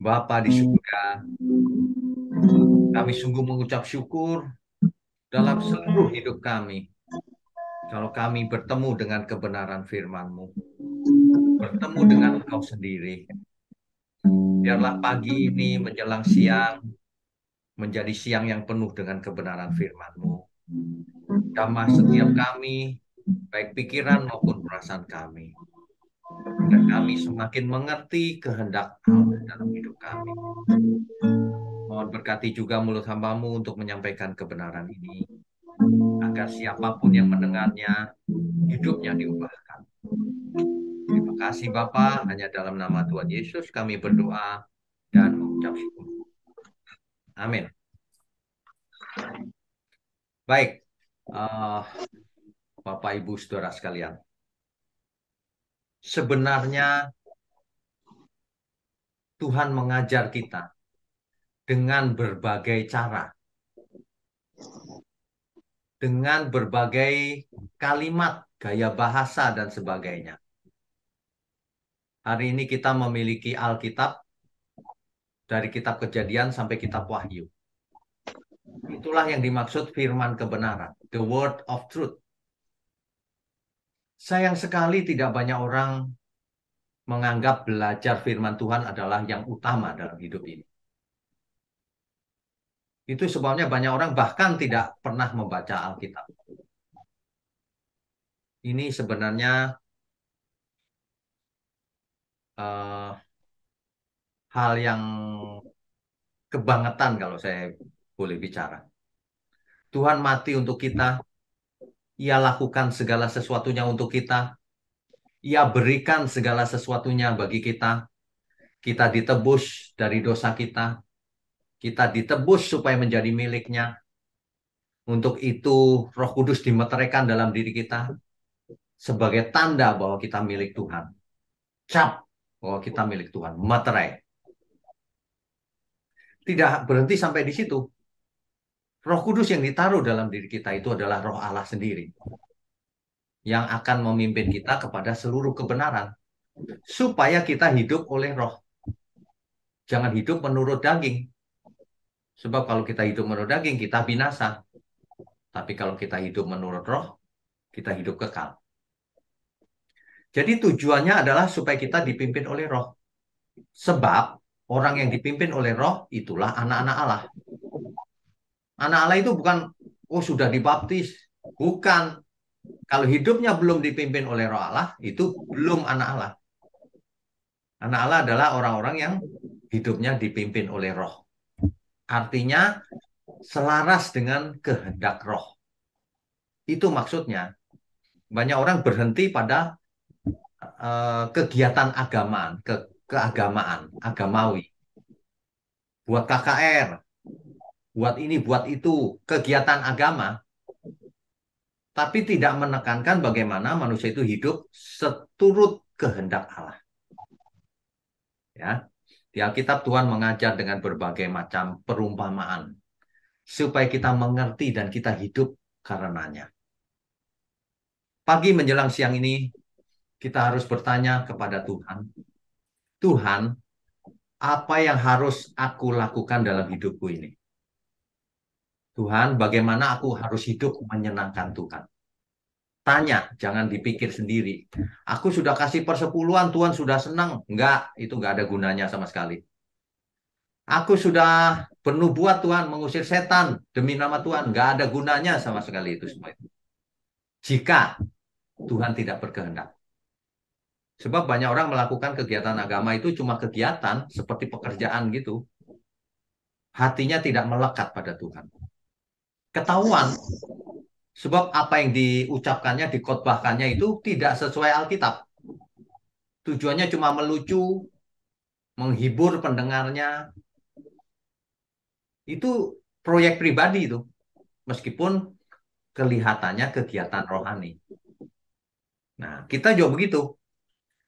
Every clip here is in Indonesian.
Bapa di surga, kami sungguh mengucap syukur dalam seluruh hidup kami. Kalau kami bertemu dengan kebenaran firman-Mu, bertemu dengan Engkau sendiri. Biarlah pagi ini menjelang siang, menjadi siang yang penuh dengan kebenaran firman-Mu. Jamah setiap kami, baik pikiran maupun perasaan kami. Dan kami semakin mengerti kehendak Allah dalam hidup kami. Mohon berkati juga mulut hamba-Mu untuk menyampaikan kebenaran ini, agar siapapun yang mendengarnya, hidupnya diubahkan. Terima kasih Bapa, hanya dalam nama Tuhan Yesus kami berdoa dan mengucap syukur. Amin. Baik, eh, Bapak Ibu Saudara sekalian. Sebenarnya Tuhan mengajar kita dengan berbagai cara, dengan berbagai kalimat, gaya bahasa, dan sebagainya. Hari ini kita memiliki Alkitab dari kitab Kejadian sampai kitab Wahyu. Itulah yang dimaksud firman kebenaran, the word of truth. Sayang sekali tidak banyak orang menganggap belajar firman Tuhan adalah yang utama dalam hidup ini. Itu sebabnya banyak orang bahkan tidak pernah membaca Alkitab. Ini sebenarnya eh, hal yang kebangetan kalau saya boleh bicara. Tuhan mati untuk kita, Ia lakukan segala sesuatunya untuk kita, Ia berikan segala sesuatunya bagi kita. Kita ditebus dari dosa kita ditebus supaya menjadi miliknya. Untuk itu Roh Kudus dimeteraikan dalam diri kita sebagai tanda bahwa kita milik Tuhan. Cap bahwa kita milik Tuhan, materai. Tidak berhenti sampai di situ. Roh Kudus yang ditaruh dalam diri kita itu adalah Roh Allah sendiri yang akan memimpin kita kepada seluruh kebenaran supaya kita hidup oleh Roh. Jangan hidup menurut daging. Sebab kalau kita hidup menurut daging, kita binasa. Tapi kalau kita hidup menurut Roh, kita hidup kekal. Jadi tujuannya adalah supaya kita dipimpin oleh Roh. Sebab orang yang dipimpin oleh Roh itulah anak-anak Allah. Anak Allah itu bukan, oh sudah dibaptis. Bukan. Kalau hidupnya belum dipimpin oleh Roh Allah, itu belum anak Allah. Anak Allah adalah orang-orang yang hidupnya dipimpin oleh Roh. Artinya selaras dengan kehendak Roh. Itu maksudnya. Banyak orang berhenti pada kegiatan agamaan, keagamaan, agamawi. Buat KKR, buat ini, buat itu, kegiatan agama, tapi tidak menekankan bagaimana manusia itu hidup seturut kehendak Allah. Ya, di Alkitab Tuhan mengajar dengan berbagai macam perumpamaan supaya kita mengerti dan kita hidup karenanya. Pagi menjelang siang ini kita harus bertanya kepada Tuhan, Tuhan, apa yang harus aku lakukan dalam hidupku ini? Tuhan, bagaimana aku harus hidup menyenangkan Tuhan? Tanya, jangan dipikir sendiri. Aku sudah kasih persepuluhan, Tuhan sudah senang. Enggak, itu enggak ada gunanya sama sekali. Aku sudah bernubuat Tuhan, mengusir setan demi nama Tuhan. Enggak ada gunanya sama sekali itu semua itu. Jika Tuhan tidak berkehendak. Sebab banyak orang melakukan kegiatan agama itu cuma kegiatan seperti pekerjaan gitu. Hatinya tidak melekat pada Tuhan. Ketahuan, sebab apa yang diucapkannya, dikotbahkannya itu tidak sesuai Alkitab. Tujuannya cuma melucu, menghibur pendengarnya. Itu proyek pribadi itu. Meskipun kelihatannya kegiatan rohani. Nah, kita juga begitu.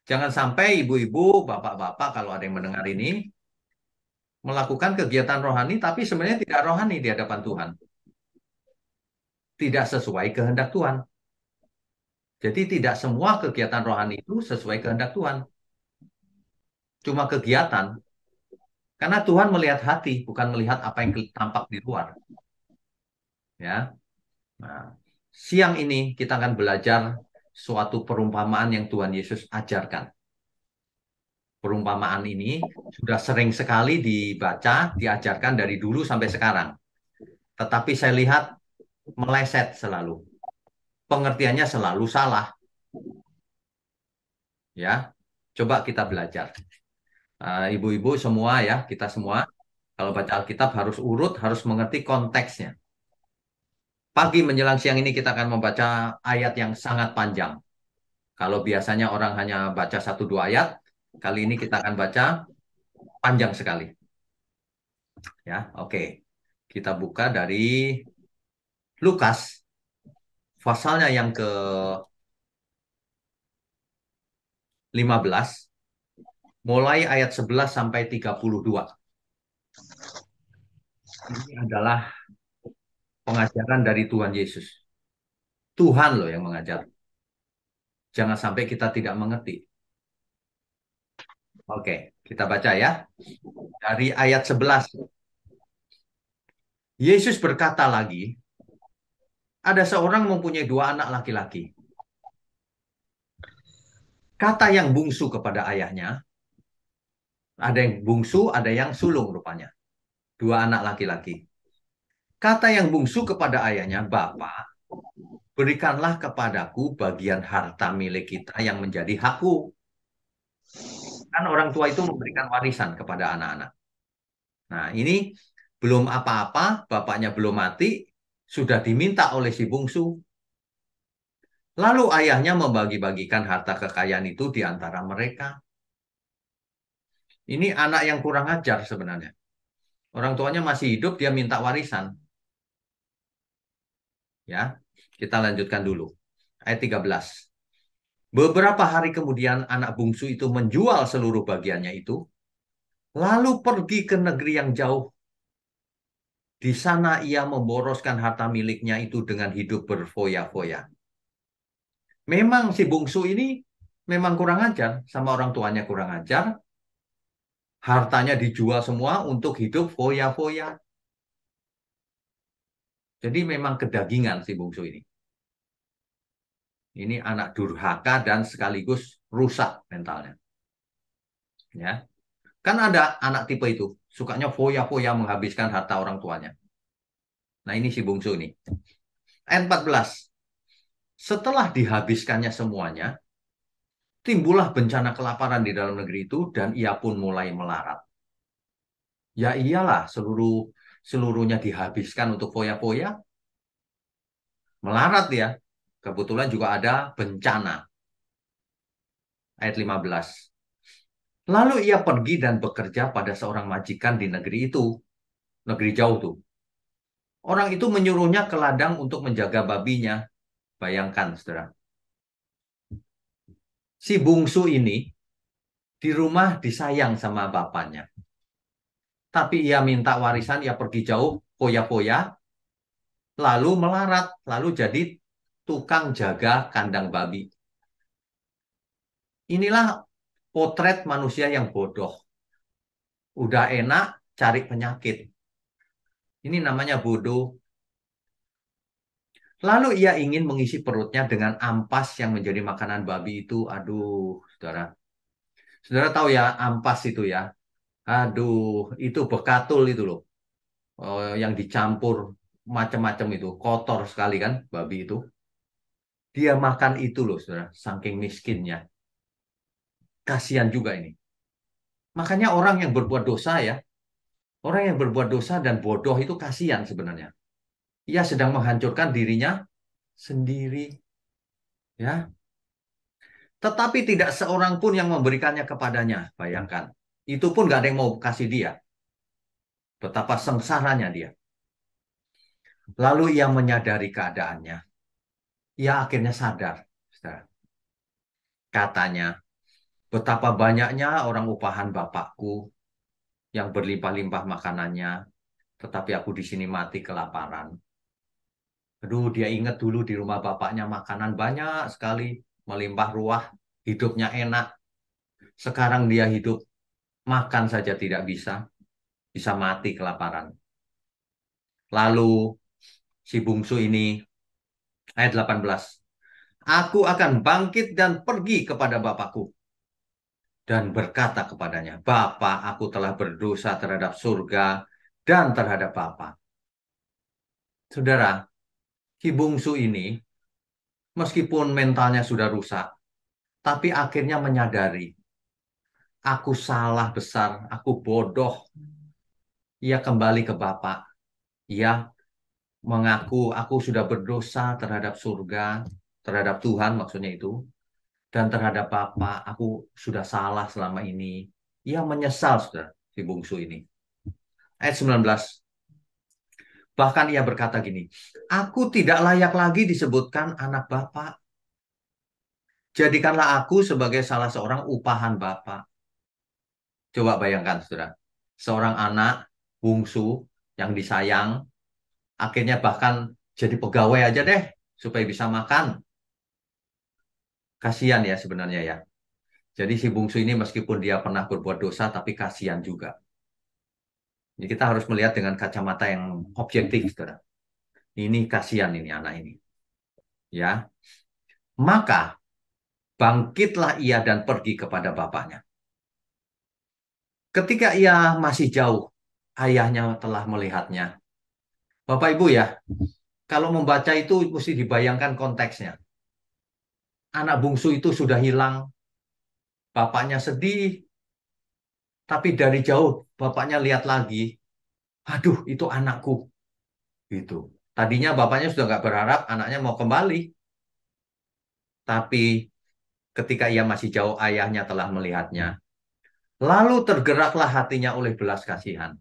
Jangan sampai ibu-ibu, bapak-bapak kalau ada yang mendengar ini, melakukan kegiatan rohani tapi sebenarnya tidak rohani di hadapan Tuhan. Tidak sesuai kehendak Tuhan. Jadi tidak semua kegiatan rohani itu sesuai kehendak Tuhan. Cuma kegiatan. Karena Tuhan melihat hati, bukan melihat apa yang tampak di luar. Ya. Nah, siang ini kita akan belajar suatu perumpamaan yang Tuhan Yesus ajarkan. Perumpamaan ini sudah sering sekali dibaca, diajarkan dari dulu sampai sekarang. Tetapi saya lihat meleset selalu. Pengertiannya selalu salah. Ya, coba kita belajar. Ibu-ibu semua ya, kita semua kalau baca Alkitab harus urut, harus mengerti konteksnya. Pagi menjelang siang ini kita akan membaca ayat yang sangat panjang. Kalau biasanya orang hanya baca satu dua ayat, kali ini kita akan baca panjang sekali. Ya, oke. Kita buka dari Lukas, pasalnya yang ke-15, mulai ayat 11 sampai 32. Ini adalah pengajaran dari Tuhan Yesus. Tuhan loh yang mengajar. Jangan sampai kita tidak mengerti. Oke, kita baca ya. Dari ayat 11. Yesus berkata lagi, ada seorang mempunyai dua anak laki-laki. Kata yang bungsu kepada ayahnya, ada yang bungsu, ada yang sulung rupanya. Dua anak laki-laki. Kata yang bungsu kepada ayahnya, Bapak, berikanlah kepadaku bagian harta milik kita yang menjadi hakku. Kan orang tua itu memberikan warisan kepada anak-anak. Nah, ini belum apa-apa, bapaknya belum mati, sudah diminta oleh si bungsu. Lalu ayahnya membagi-bagikan harta kekayaan itu di antara mereka. Ini anak yang kurang ajar sebenarnya. Orang tuanya masih hidup, dia minta warisan. Ya, kita lanjutkan dulu. Ayat 13. Beberapa hari kemudian anak bungsu itu menjual seluruh bagiannya itu, lalu pergi ke negeri yang jauh. Di sana ia memboroskan harta miliknya itu dengan hidup berfoya-foya. Memang si bungsu ini memang kurang ajar, sama orang tuanya kurang ajar. Hartanya dijual semua untuk hidup foya-foya. Jadi memang kedagingan si bungsu ini. Ini anak durhaka dan sekaligus rusak mentalnya. Ya, kan ada anak tipe itu, sukanya foya-foya menghabiskan harta orang tuanya. Nah, ini si bungsu ini. Ayat 14. Setelah dihabiskannya semuanya, timbullah bencana kelaparan di dalam negeri itu dan ia pun mulai melarat. Ya iyalah, seluruhnya dihabiskan untuk foya-foya, melarat ya. Kebetulan juga ada bencana. Ayat 15. Lalu ia pergi dan bekerja pada seorang majikan di negeri itu. Negeri jauh tuh. Orang itu menyuruhnya ke ladang untuk menjaga babinya. Bayangkan, saudara. Si bungsu ini di rumah disayang sama bapaknya. Tapi ia minta warisan, ia pergi jauh, foya-foya, lalu melarat, lalu jadi tukang jaga kandang babi. Inilah potret manusia yang bodoh. Udah enak, cari penyakit. Ini namanya bodoh. Lalu ia ingin mengisi perutnya dengan ampas yang menjadi makanan babi itu. Aduh, saudara. Saudara tahu ya, ampas itu ya. Aduh, itu bekatul itu loh. Yang dicampur macam-macam itu. Kotor sekali kan, babi itu. Dia makan itu loh, saudara. Saking miskinnya. Kasihan juga ini. Makanya orang yang berbuat dosa ya, orang yang berbuat dosa dan bodoh itu kasihan sebenarnya. Ia sedang menghancurkan dirinya sendiri. Ya, tetapi tidak seorang pun yang memberikannya kepadanya. Bayangkan. Itu pun gak ada yang mau kasih dia. Betapa sengsaranya dia. Lalu ia menyadari keadaannya. Ia akhirnya sadar. Katanya, betapa banyaknya orang upahan bapakku yang berlimpah-limpah makanannya. Tetapi aku di sini mati kelaparan. Aduh, dia ingat dulu di rumah bapaknya makanan banyak sekali. Melimpah ruah. Hidupnya enak. Sekarang dia hidup makan saja tidak bisa. bisa mati kelaparan. Lalu si bungsu ini, ayat 18. Aku akan bangkit dan pergi kepada bapakku dan berkata kepadanya, Bapa, aku telah berdosa terhadap surga dan terhadap Bapa. Saudara, si bungsu ini, meskipun mentalnya sudah rusak, tapi akhirnya menyadari, aku salah besar, aku bodoh. Ia kembali ke Bapa. Ia mengaku, aku sudah berdosa terhadap surga, terhadap Tuhan maksudnya itu, dan terhadap Bapa, aku sudah salah selama ini. Ia menyesal, saudara, si bungsu ini. Ayat 19. Bahkan ia berkata gini, aku tidak layak lagi disebutkan anak Bapa. Jadikanlah aku sebagai salah seorang upahan Bapa. Coba bayangkan, saudara. Seorang anak bungsu yang disayang, akhirnya bahkan jadi pegawai aja deh, supaya bisa makan. Kasihan ya sebenarnya ya. Jadi si bungsu ini meskipun dia pernah berbuat dosa, tapi kasihan juga. Jadi kita harus melihat dengan kacamata yang objektif, saudara. Ini kasihan ini anak ini. Ya, maka bangkitlah ia dan pergi kepada bapaknya. Ketika ia masih jauh, ayahnya telah melihatnya. Bapak Ibu ya, kalau membaca itu mesti dibayangkan konteksnya. Anak bungsu itu sudah hilang, bapaknya sedih, tapi dari jauh bapaknya lihat lagi, aduh itu anakku. Gitu. Tadinya bapaknya sudah nggak berharap anaknya mau kembali, tapi ketika ia masih jauh, ayahnya telah melihatnya. Lalu tergeraklah hatinya oleh belas kasihan.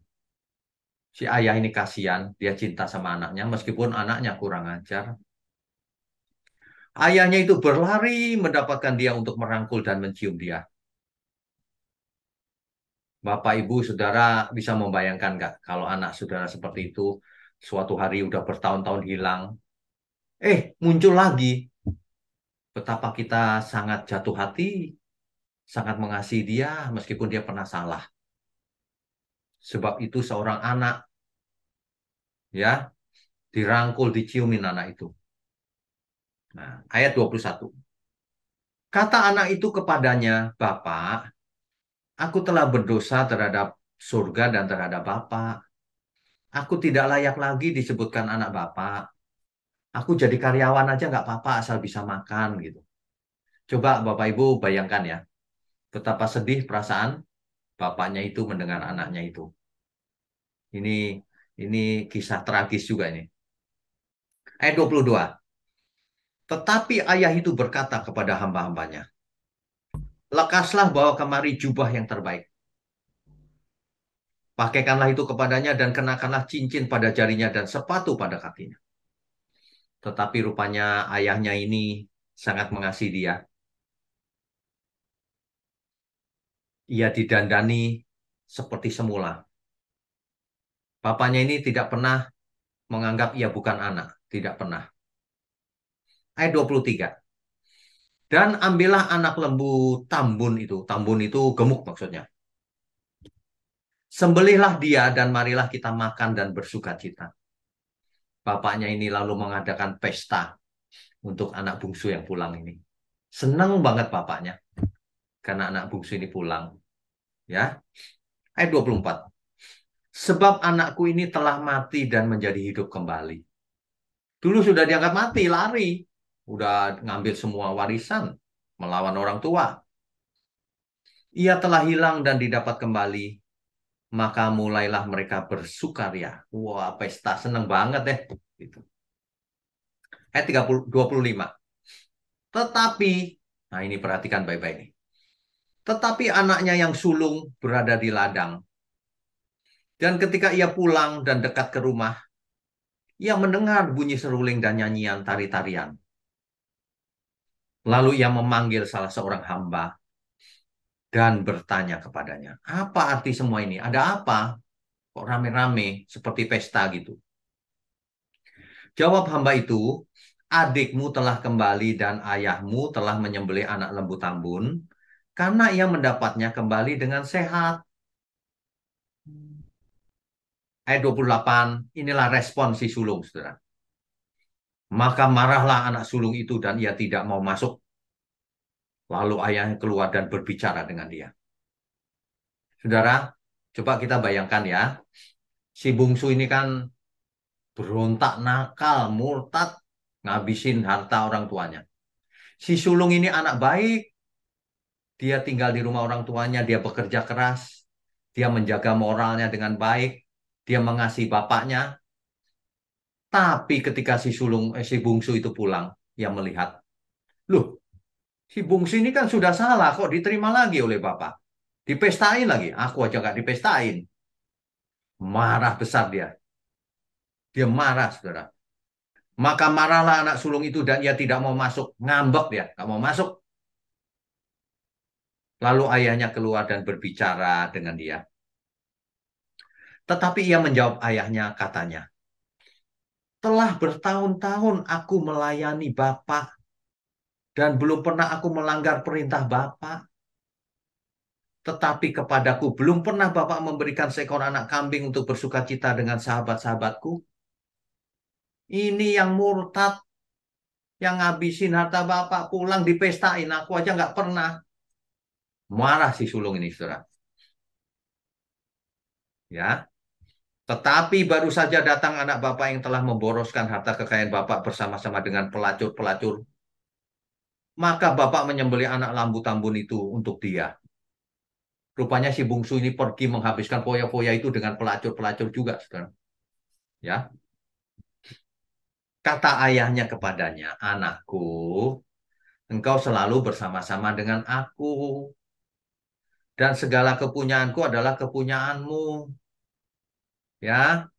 Si ayah ini kasihan, dia cinta sama anaknya, meskipun anaknya kurang ajar. Ayahnya itu berlari mendapatkan dia untuk merangkul dan mencium dia. Bapak, Ibu, Saudara bisa membayangkan nggak kalau anak saudara seperti itu suatu hari udah bertahun-tahun hilang, muncul lagi. Betapa kita sangat jatuh hati, sangat mengasihi dia meskipun dia pernah salah. Sebab itu seorang anak ya dirangkul, diciumin anak itu. Nah, ayat 21. Kata anak itu kepadanya, Bapak, aku telah berdosa terhadap surga dan terhadap Bapak. Aku tidak layak lagi disebutkan anak Bapak. Aku jadi karyawan aja nggak apa-apa asal bisa makan gitu. Coba Bapak Ibu bayangkan ya, betapa sedih perasaan bapaknya itu mendengar anaknya itu. Ini ini kisah tragis juga ini. Ayat 22. Tetapi ayah itu berkata kepada hamba-hambanya, lekaslah bawa kemari jubah yang terbaik. Pakaikanlah itu kepadanya dan kenakanlah cincin pada jarinya dan sepatu pada kakinya. Tetapi rupanya ayahnya ini sangat mengasihi dia. Ia didandani seperti semula. Bapaknya ini tidak pernah menganggap ia bukan anak. Tidak pernah. Ayat 23. Dan ambillah anak lembu tambun itu. Tambun itu gemuk maksudnya. Sembelihlah dia dan marilah kita makan dan bersuka cita. Bapaknya ini lalu mengadakan pesta untuk anak bungsu yang pulang ini. Senang banget bapaknya karena anak bungsu ini pulang. Ya, ayat 24. Sebab anakku ini telah mati dan menjadi hidup kembali. Dulu sudah dianggap mati, lari. Udah ngambil semua warisan, melawan orang tua. Ia telah hilang dan didapat kembali. Maka mulailah mereka bersukaria. Wah, pesta seneng banget deh. Gitu. Ayat 25. Tetapi, nah ini perhatikan baik-baik nih. Tetapi anaknya yang sulung berada di ladang. Dan ketika ia pulang dan dekat ke rumah, ia mendengar bunyi seruling dan nyanyian tari-tarian. Lalu ia memanggil salah seorang hamba dan bertanya kepadanya, apa arti semua ini? Ada apa? Kok rame-rame seperti pesta gitu? Jawab hamba itu, adikmu telah kembali dan ayahmu telah menyembelih anak lembu tambun karena ia mendapatnya kembali dengan sehat. Ayat 28, inilah respon si sulung, saudara. Maka marahlah anak sulung itu dan ia tidak mau masuk. Lalu ayahnya keluar dan berbicara dengan dia. Saudara, coba kita bayangkan ya. Si bungsu ini kan berontak, nakal, murtad, ngabisin harta orang tuanya. Si sulung ini anak baik, dia tinggal di rumah orang tuanya, dia bekerja keras, dia menjaga moralnya dengan baik, dia mengasihi bapaknya. Tapi ketika si bungsu itu pulang, ia melihat, loh, si bungsu ini kan sudah salah, kok diterima lagi oleh bapak. Dipestain lagi, aku aja nggak dipestain. Marah besar dia. Dia marah, saudara. Maka marahlah anak sulung itu dan ia tidak mau masuk. Ngambek dia, nggak mau masuk. Lalu ayahnya keluar dan berbicara dengan dia. Tetapi ia menjawab ayahnya, katanya, telah bertahun-tahun aku melayani Bapak dan belum pernah aku melanggar perintah Bapak. Tetapi kepadaku belum pernah Bapak memberikan seekor anak kambing untuk bersukacita dengan sahabat-sahabatku. Ini yang murtad, yang ngabisin harta Bapak, pulang dipestain. Aku aja nggak pernah. Marah si sulung ini, saudara. Ya, tetapi baru saja datang anak bapak yang telah memboroskan harta kekayaan bapak bersama-sama dengan pelacur-pelacur. Maka bapak menyembelih anak lambu tambun itu untuk dia. Rupanya si bungsu ini pergi menghabiskan foya-foya itu dengan pelacur-pelacur juga, saudara. Ya, kata ayahnya kepadanya, anakku, engkau selalu bersama-sama dengan aku, dan segala kepunyaanku adalah kepunyaanmu. Ya,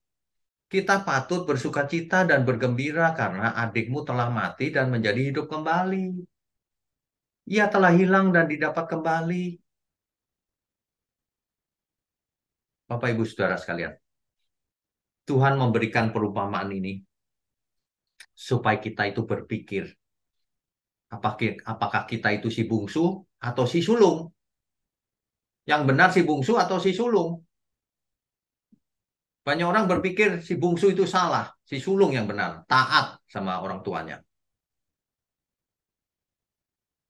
kita patut bersukacita dan bergembira karena adikmu telah mati dan menjadi hidup kembali. Ia telah hilang dan didapat kembali. Bapak, Ibu, Saudara sekalian, Tuhan memberikan perumpamaan ini supaya kita itu berpikir, apakah kita itu si bungsu atau si sulung? Yang benar si bungsu atau si sulung? Banyak orang berpikir si bungsu itu salah, si sulung yang benar, taat sama orang tuanya.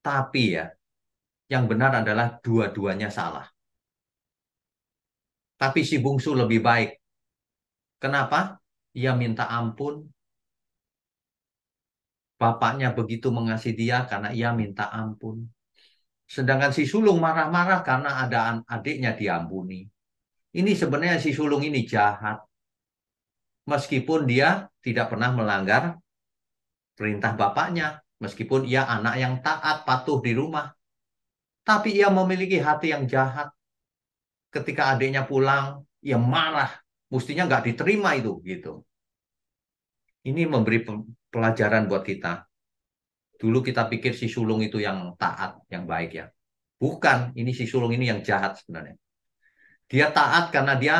Tapi ya, yang benar adalah dua-duanya salah. Tapi si bungsu lebih baik. Kenapa? Ia minta ampun. Bapaknya begitu mengasihi dia karena ia minta ampun. Sedangkan si sulung marah-marah karena ada adiknya diampuni. Ini sebenarnya si sulung ini jahat. Meskipun dia tidak pernah melanggar perintah bapaknya. Meskipun ia anak yang taat, patuh di rumah. Tapi ia memiliki hati yang jahat. Ketika adiknya pulang, ia marah. Mestinya nggak diterima itu, gitu. Ini memberi pelajaran buat kita. Dulu kita pikir si sulung itu yang taat, yang baik ya. Bukan, ini si sulung ini yang jahat sebenarnya. Dia taat karena dia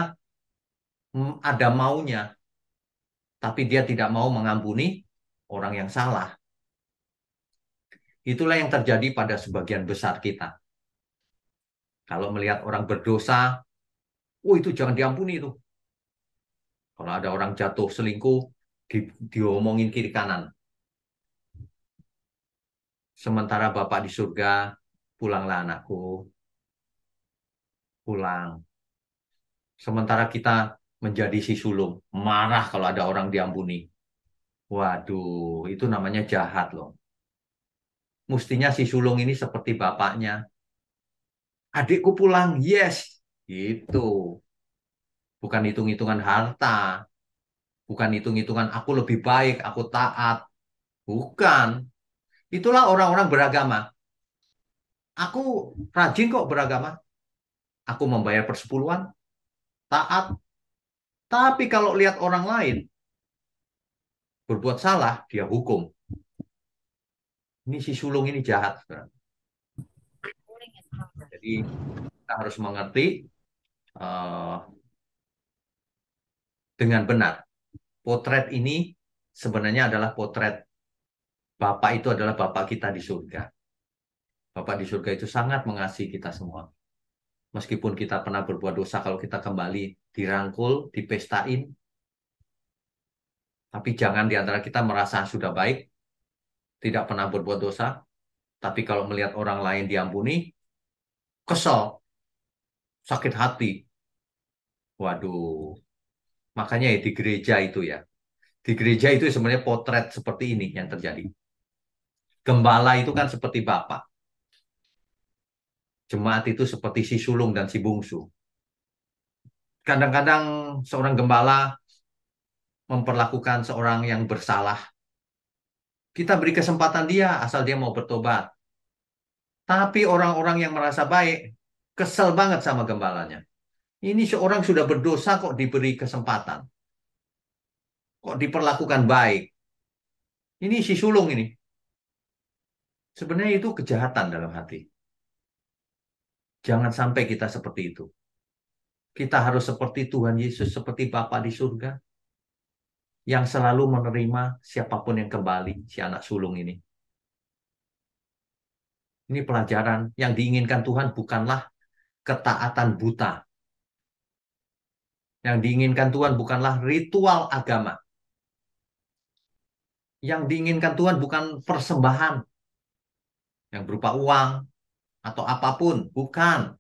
ada maunya, tapi dia tidak mau mengampuni orang yang salah. Itulah yang terjadi pada sebagian besar kita. Kalau melihat orang berdosa, oh itu jangan diampuni itu. Kalau ada orang jatuh selingkuh, diomongin kiri kanan. Sementara Bapak di surga, pulanglah anakku, pulang. Sementara kita menjadi si sulung, marah kalau ada orang diampuni. Waduh, itu namanya jahat loh. Mestinya si sulung ini seperti bapaknya. Adikku pulang, yes. Gitu. Bukan hitung-hitungan harta. Bukan hitung-hitungan aku lebih baik, aku taat. Bukan. Itulah orang-orang beragama. Aku rajin kok beragama. Aku membayar persepuluhan, taat. Tapi kalau lihat orang lain berbuat salah, dia hukum. Ini si sulung ini jahat. Jadi kita harus mengerti uh, dengan benar. Potret ini sebenarnya adalah potret Bapak itu adalah Bapak kita di surga. Bapak di surga itu sangat mengasihi kita semua. Meskipun kita pernah berbuat dosa, kalau kita kembali, dirangkul, dipestain. Tapi jangan di antara kita merasa sudah baik, tidak pernah berbuat dosa. Tapi kalau melihat orang lain diampuni, kesel, sakit hati. Waduh, makanya ya di gereja itu ya. Di gereja itu sebenarnya potret seperti ini yang terjadi. Gembala itu kan seperti bapak. Jemaat itu seperti si sulung dan si bungsu. Kadang-kadang seorang gembala memperlakukan seorang yang bersalah. Kita beri kesempatan dia asal dia mau bertobat. Tapi orang-orang yang merasa baik, kesel banget sama gembalanya. Ini seorang sudah berdosa kok diberi kesempatan. Kok diperlakukan baik. Ini si sulung ini. Sebenarnya itu kejahatan dalam hati. Jangan sampai kita seperti itu. Kita harus seperti Tuhan Yesus, seperti Bapa di surga. Yang selalu menerima siapapun yang kembali, si anak sulung ini. Ini pelajaran yang diinginkan Tuhan bukanlah ketaatan buta. Yang diinginkan Tuhan bukanlah ritual agama. Yang diinginkan Tuhan bukan persembahan yang berupa uang atau apapun, bukan.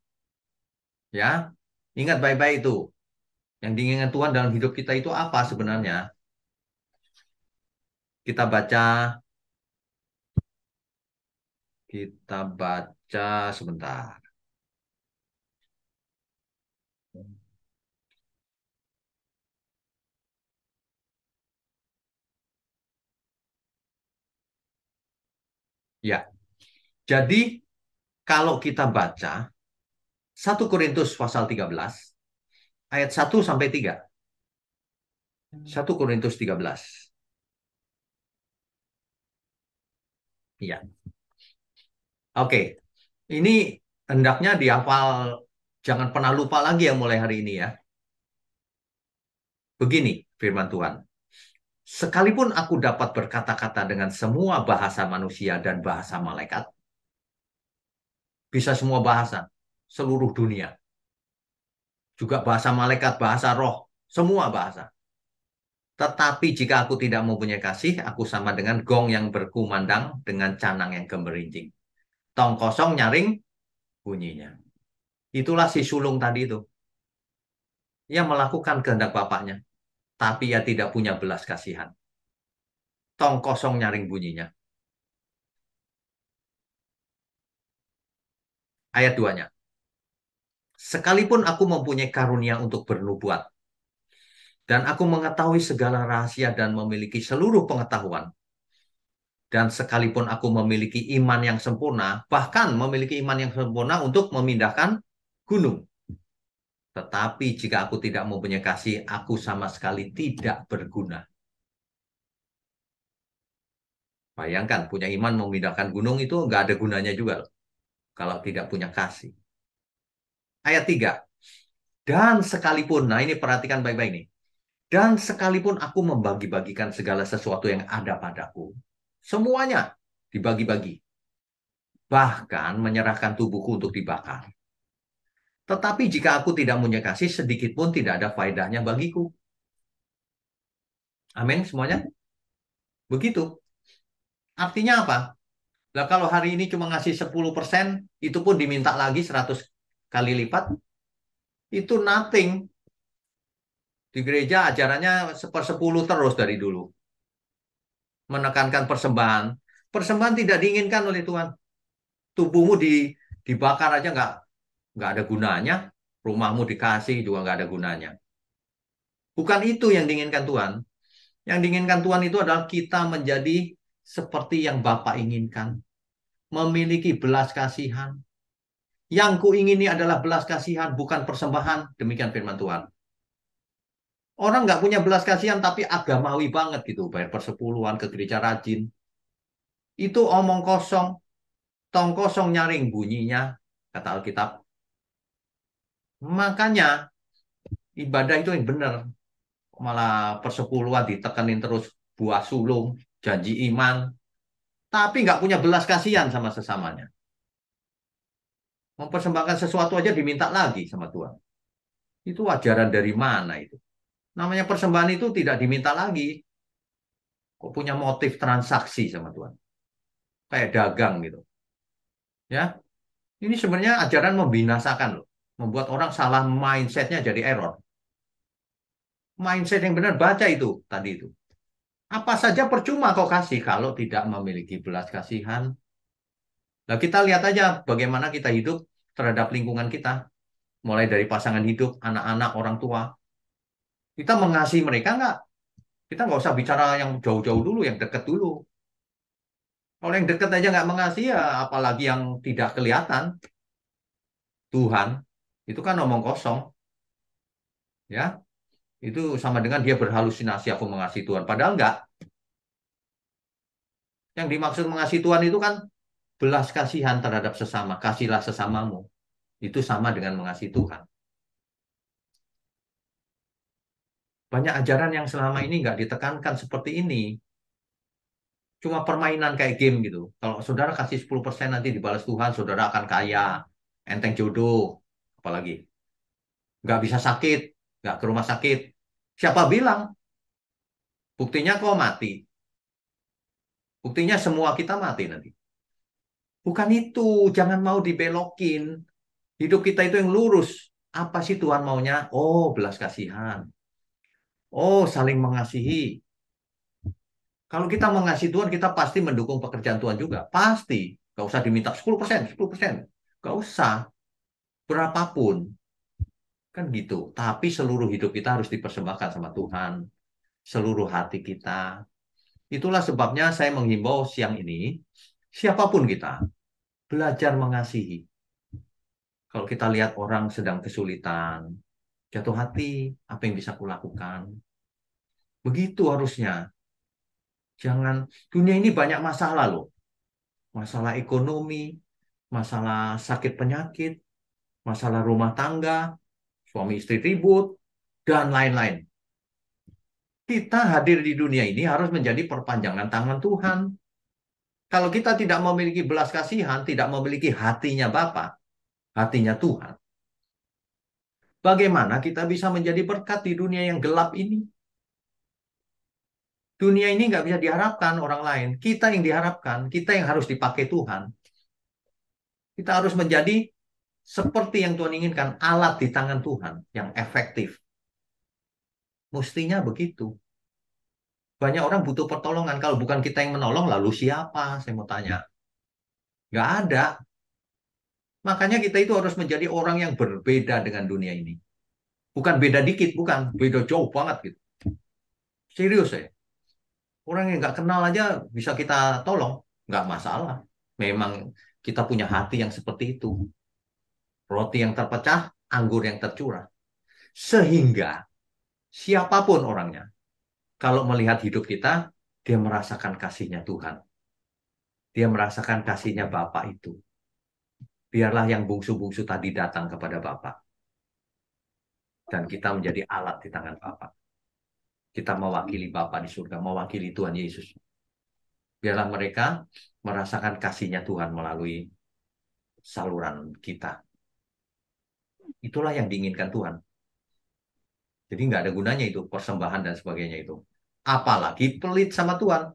Ya, ingat baik-baik itu. Yang diinginkan Tuhan dalam hidup kita itu apa sebenarnya? Kita baca, kita baca sebentar. Ya, jadi kalau kita baca 1 Korintus pasal 13 ayat 1 sampai 3. 1 Korintus 13. Iya. Oke. Ini hendaknya dihafal, jangan pernah lupa lagi ya mulai hari ini ya. Begini firman Tuhan. Sekalipun aku dapat berkata-kata dengan semua bahasa manusia dan bahasa malaikat, bisa semua bahasa, seluruh dunia. Juga bahasa malaikat, bahasa roh, semua bahasa. Tetapi jika aku tidak mempunyai kasih, aku sama dengan gong yang berkumandang dengan canang yang gemerincing. Tong kosong nyaring bunyinya. Itulah si sulung tadi itu. Ia melakukan kehendak bapaknya, tapi ia tidak punya belas kasihan. Tong kosong nyaring bunyinya. Ayat 2-nya. Sekalipun aku mempunyai karunia untuk bernubuat, dan aku mengetahui segala rahasia dan memiliki seluruh pengetahuan, dan sekalipun aku memiliki iman yang sempurna, bahkan memiliki iman yang sempurna untuk memindahkan gunung. Tetapi jika aku tidak mempunyai kasih, aku sama sekali tidak berguna. Bayangkan, punya iman memindahkan gunung itu nggak ada gunanya juga loh, kalau tidak punya kasih. Ayat 3. Dan sekalipun, nah ini perhatikan baik-baik nih. Dan sekalipun aku membagi-bagikan segala sesuatu yang ada padaku, semuanya dibagi-bagi. Bahkan menyerahkan tubuhku untuk dibakar. Tetapi jika aku tidak punya kasih, sedikit pun tidak ada faedahnya bagiku. Amin semuanya. Begitu. Artinya apa? Lah kalau hari ini cuma ngasih 10%, itu pun diminta lagi 100 kali lipat, itu nothing. Di gereja ajarannya sepersepuluh terus dari dulu. Menekankan persembahan. Persembahan tidak diinginkan oleh Tuhan. Tubuhmu dibakar aja nggak ada gunanya. Rumahmu dikasih juga nggak ada gunanya. Bukan itu yang diinginkan Tuhan. Yang diinginkan Tuhan itu adalah kita menjadi seperti yang Bapa inginkan. Memiliki belas kasihan. Yang kuingini adalah belas kasihan, bukan persembahan. Demikian firman Tuhan. Orang nggak punya belas kasihan tapi agamawi banget gitu. Bayar persepuluhan ke gereja rajin. Itu omong kosong. Tong kosong nyaring bunyinya, kata Alkitab. Makanya ibadah itu yang benar. Malah persepuluhan ditekenin terus, buah sulung, janji iman. Tapi nggak punya belas kasihan sama sesamanya. Mempersembahkan sesuatu aja diminta lagi sama Tuhan. Itu ajaran dari mana itu? Namanya persembahan itu tidak diminta lagi. Kok punya motif transaksi sama Tuhan? Kayak dagang gitu. Ya, ini sebenarnya ajaran membinasakan loh. Membuat orang salah mindsetnya jadi error. Mindset yang benar baca itu tadi itu. Apa saja percuma kau kasih kalau tidak memiliki belas kasihan. Nah, kita lihat aja bagaimana kita hidup terhadap lingkungan kita. Mulai dari pasangan hidup, anak-anak, orang tua. Kita mengasihi mereka nggak? Kita nggak usah bicara yang jauh-jauh dulu, yang dekat dulu. Kalau yang dekat aja nggak mengasihi, ya apalagi yang tidak kelihatan. Tuhan, itu kan omong kosong. Ya, itu sama dengan dia berhalusinasi aku mengasihi Tuhan. Padahal nggak. Yang dimaksud mengasihi Tuhan itu kan belas kasihan terhadap sesama. Kasihlah sesamamu. Itu sama dengan mengasihi Tuhan. Banyak ajaran yang selama ini nggak ditekankan seperti ini. Cuma permainan kayak game gitu. Kalau saudara kasih 10% nanti dibalas Tuhan, saudara akan kaya, enteng jodoh, apalagi. Nggak bisa sakit, nggak ke rumah sakit. Siapa bilang? Buktinya kok mati. Buktinya semua kita mati nanti. Bukan itu, jangan mau dibelokin. Hidup kita itu yang lurus. Apa sih Tuhan maunya? Oh, belas kasihan. Oh, saling mengasihi. Kalau kita mengasihi Tuhan, kita pasti mendukung pekerjaan Tuhan juga. Pasti. Gak usah diminta 10%, 10%. Gak usah. Berapapun. Kan gitu. Tapi seluruh hidup kita harus dipersembahkan sama Tuhan. Seluruh hati kita. Itulah sebabnya saya menghimbau siang ini, siapapun kita, belajar mengasihi. Kalau kita lihat orang sedang kesulitan, jatuh hati, apa yang bisa kulakukan? Begitu harusnya. Jangan, dunia ini banyak masalah loh. Masalah ekonomi, masalah sakit penyakit, masalah rumah tangga, suami istri ribut, dan lain-lain. Kita hadir di dunia ini harus menjadi perpanjangan tangan Tuhan. Kalau kita tidak memiliki belas kasihan, tidak memiliki hatinya Bapa, hatinya Tuhan, bagaimana kita bisa menjadi berkat di dunia yang gelap ini? Dunia ini nggak bisa diharapkan orang lain. Kita yang diharapkan, kita yang harus dipakai Tuhan. Kita harus menjadi seperti yang Tuhan inginkan, alat di tangan Tuhan yang efektif. Mestinya begitu. Banyak orang butuh pertolongan. Kalau bukan kita yang menolong, lalu siapa? Saya mau tanya. Nggak ada. Makanya kita itu harus menjadi orang yang berbeda dengan dunia ini. Bukan beda dikit, bukan. Beda jauh banget gitu. Serius ya. Orang yang nggak kenal aja bisa kita tolong. Nggak masalah. Memang kita punya hati yang seperti itu. Roti yang terpecah, anggur yang tercurah. Sehingga siapapun orangnya, kalau melihat hidup kita, dia merasakan kasihnya Tuhan. Dia merasakan kasihnya Bapa itu. Biarlah yang bungsu-bungsu tadi datang kepada Bapa. Dan kita menjadi alat di tangan Bapa. Kita mewakili Bapa di surga, mewakili Tuhan Yesus. Biarlah mereka merasakan kasihnya Tuhan melalui saluran kita. Itulah yang diinginkan Tuhan. Jadi nggak ada gunanya itu, persembahan dan sebagainya itu. Apalagi pelit sama Tuhan.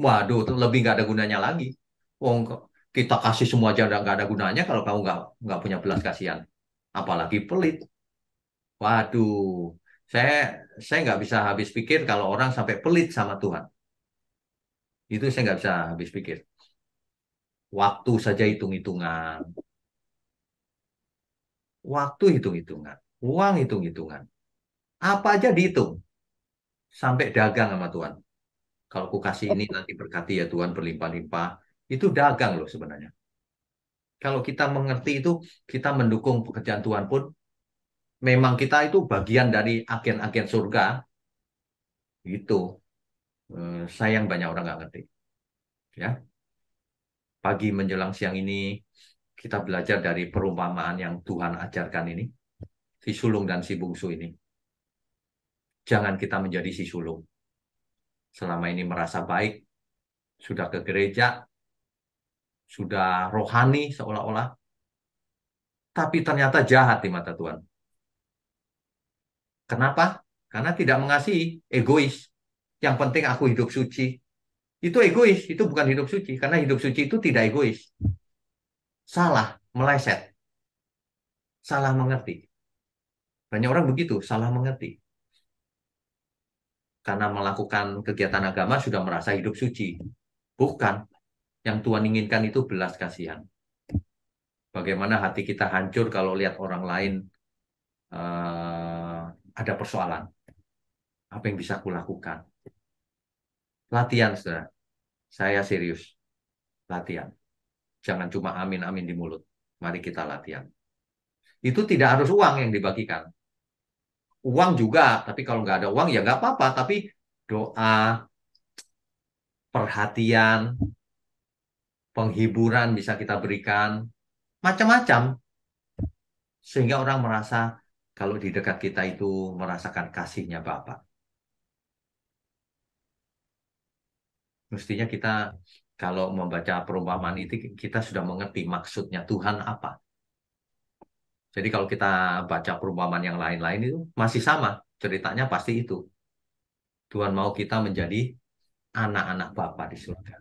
Waduh, itu lebih nggak ada gunanya lagi. Wong kita kasih semua aja nggak ada gunanya kalau kamu nggak punya belas kasihan. Apalagi pelit. Waduh, saya saya nggak bisa habis pikir kalau orang sampai pelit sama Tuhan. Itu saya nggak bisa habis pikir. Waktu saja hitung-hitungan, waktu hitung-hitungan, uang hitung-hitungan, apa aja dihitung sampai dagang sama Tuhan. Kalau ku kasih ini nanti berkati ya Tuhan berlimpah-limpah, itu dagang loh sebenarnya. Kalau kita mengerti itu, kita mendukung pekerjaan Tuhan pun, memang kita itu bagian dari agen-agen surga, gitu. Sayang banyak orang nggak ngerti. Ya, pagi menjelang siang ini kita belajar dari perumpamaan yang Tuhan ajarkan ini, si sulung dan si bungsu ini. Jangan kita menjadi si sulung. Selama ini merasa baik, sudah ke gereja, sudah rohani seolah-olah, tapi ternyata jahat di mata Tuhan. Kenapa? Karena tidak mengasihi, egois. Yang penting aku hidup suci. Itu egois, itu bukan hidup suci. Karena hidup suci itu tidak egois. Salah, meleset, salah mengerti. Banyak orang begitu, salah mengerti. Karena melakukan kegiatan agama sudah merasa hidup suci. Bukan. Yang Tuhan inginkan itu belas kasihan. Bagaimana hati kita hancur kalau lihat orang lain ada persoalan. Apa yang bisa kulakukan? Latihan, saudara. Saya serius. Latihan. Jangan cuma amin-amin di mulut. Mari kita latihan. Itu tidak harus uang yang dibagikan. Uang juga, tapi kalau nggak ada uang ya nggak apa-apa. Tapi doa, perhatian, penghiburan bisa kita berikan. Macam-macam. Sehingga orang merasa kalau di dekat kita itu merasakan kasihnya Bapa. Mestinya kita kalau membaca perumpamaan itu kita sudah mengerti maksudnya Tuhan apa. Jadi kalau kita baca perumpamaan yang lain-lain itu masih sama. Ceritanya pasti itu. Tuhan mau kita menjadi anak-anak Bapa di surga.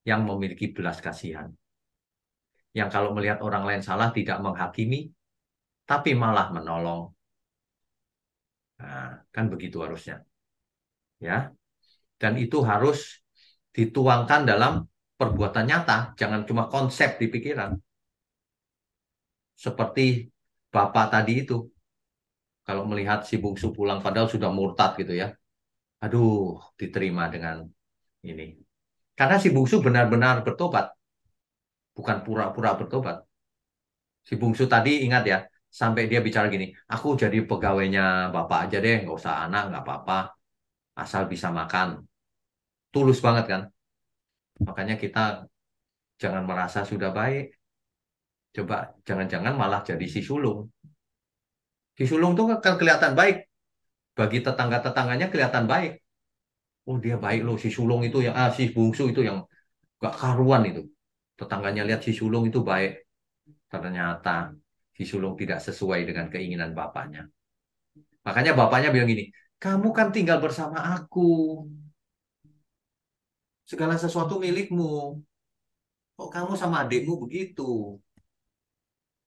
Yang memiliki belas kasihan. Yang kalau melihat orang lain salah tidak menghakimi, tapi malah menolong. Nah, kan begitu harusnya. Ya. Dan itu harus dituangkan dalam perbuatan nyata. Jangan cuma konsep di pikiran. Seperti Bapak tadi itu. Kalau melihat si bungsu pulang padahal sudah murtad gitu ya. Aduh, diterima dengan ini. Karena si bungsu benar-benar bertobat, bukan pura-pura bertobat. Si bungsu tadi ingat ya, sampai dia bicara gini, aku jadi pegawainya bapak aja deh, nggak usah anak, nggak apa-apa, asal bisa makan. Tulus banget kan? Makanya kita jangan merasa sudah baik. Coba jangan-jangan malah jadi si sulung. Si sulung tuh kan kelihatan baik. Bagi tetangga-tetangganya kelihatan baik. Oh dia baik loh, si sulung itu yang, si bungsu itu yang gak karuan itu. Tetangganya lihat si sulung itu baik. Ternyata si sulung tidak sesuai dengan keinginan bapaknya. Makanya bapaknya bilang gini, kamu kan tinggal bersama aku. Segala sesuatu milikmu. Kok kamu sama adikmu begitu?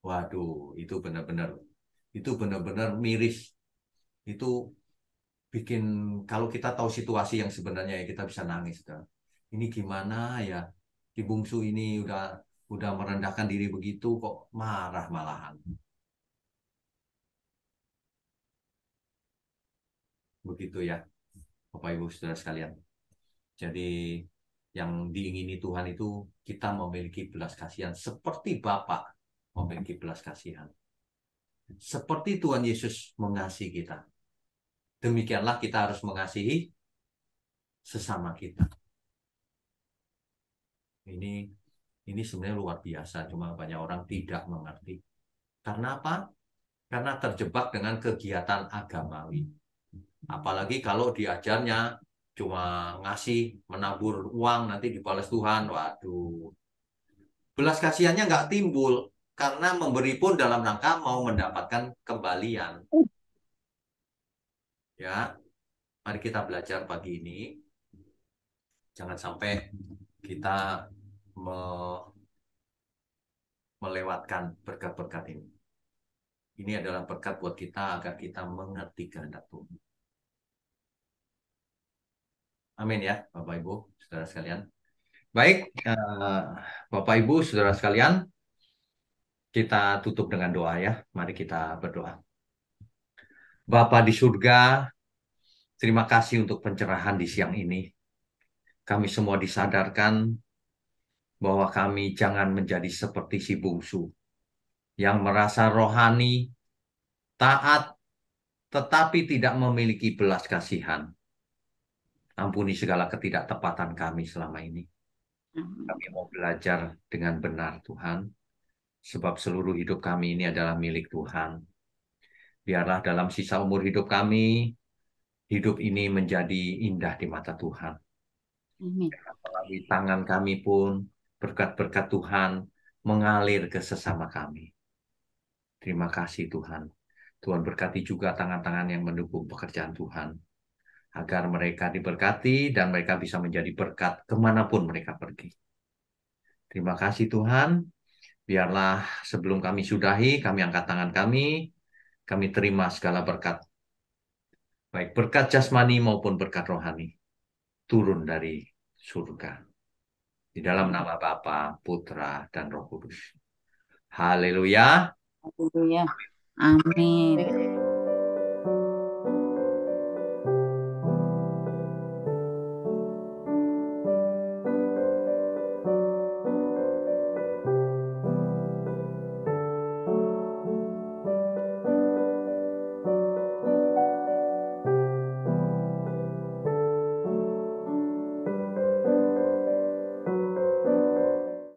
Waduh, itu benar-benar miris. Itu bikin kalau kita tahu situasi yang sebenarnya ya kita bisa nangis. Kan. Ini gimana ya? Di bungsu ini udah merendahkan diri begitu kok marah malahan. Begitu ya, Bapak Ibu Saudara sekalian. Jadi yang diingini Tuhan itu kita memiliki belas kasihan seperti Bapa memiliki belas kasihan. Seperti Tuhan Yesus mengasihi kita. Demikianlah kita harus mengasihi sesama kita. Ini ini sebenarnya luar biasa, cuma banyak orang tidak mengerti. Karena apa? Karena terjebak dengan kegiatan agamawi. Apalagi kalau diajarnya cuma ngasih, menabur uang, nanti dibalas Tuhan. Waduh, belas kasihannya nggak timbul karena memberi pun dalam rangka mau mendapatkan kembalian. Ya, mari kita belajar pagi ini. Jangan sampai kita me- melewatkan berkat-berkat ini. Ini adalah berkat buat kita agar kita mengerti kehendak Tuhan. Amin ya, Bapak Ibu, saudara sekalian. Baik, Bapak Ibu, saudara sekalian, kita tutup dengan doa ya. Mari kita berdoa. Bapa di surga, terima kasih untuk pencerahan di siang ini. Kami semua disadarkan bahwa kami jangan menjadi seperti si bungsu yang merasa rohani, taat, tetapi tidak memiliki belas kasihan. Ampuni segala ketidaktepatan kami selama ini. Kami mau belajar dengan benar, Tuhan, sebab seluruh hidup kami ini adalah milik Tuhan. Biarlah dalam sisa umur hidup kami, hidup ini menjadi indah di mata Tuhan. Amin. Melalui tangan kami pun, berkat-berkat Tuhan mengalir ke sesama kami. Terima kasih Tuhan. Tuhan berkati juga tangan-tangan yang mendukung pekerjaan Tuhan, agar mereka diberkati dan mereka bisa menjadi berkat kemanapun mereka pergi. Terima kasih Tuhan. Biarlah sebelum kami sudahi, kami angkat tangan kami terima segala berkat, baik berkat jasmani maupun berkat rohani, turun dari surga. Di dalam nama Bapa, Putra, dan Roh Kudus. Haleluya. Haleluya. Amin.